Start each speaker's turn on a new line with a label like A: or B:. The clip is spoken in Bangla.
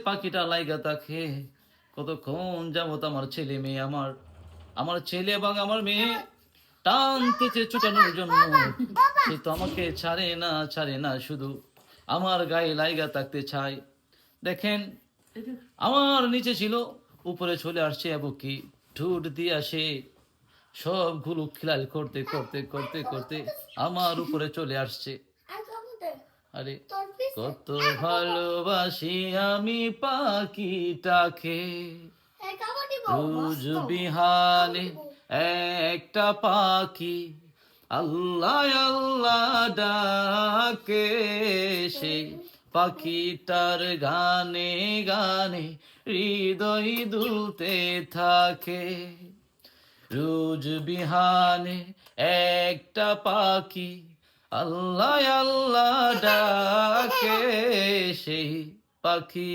A: পাখিটা লাইগা থাকে কতক্ষণ যাবত আমার ছেলে মেয়ে আমার আমার ছেলে এবং আমার মেয়ে টানতেছে ছুটানোর জন্য। সে তো আমাকে ছাড়ে না, শুধু আমার গায়ে লাইগা থাকতে চায়। দেখেন, আমার নিচে ছিল, উপরে চলে আসছে এবং কি ঠোঁট দিয়ে আসে সবগুলো খিলাল করতে করতে করতে করতে আমার উপরে চলে আসছে। আরে কত ভালোবাসি আমি পাখিটাকে, রোজ বিহানে একটা পাখি আল্লাহ আল্লাহ ডাকে, সে পাখিটার গানে গানে হৃদয় দুলতে থাকে। রোজ বিহানে একটা পাখি আল্লাহ আল্লাহ ডাকে, সেই পাখি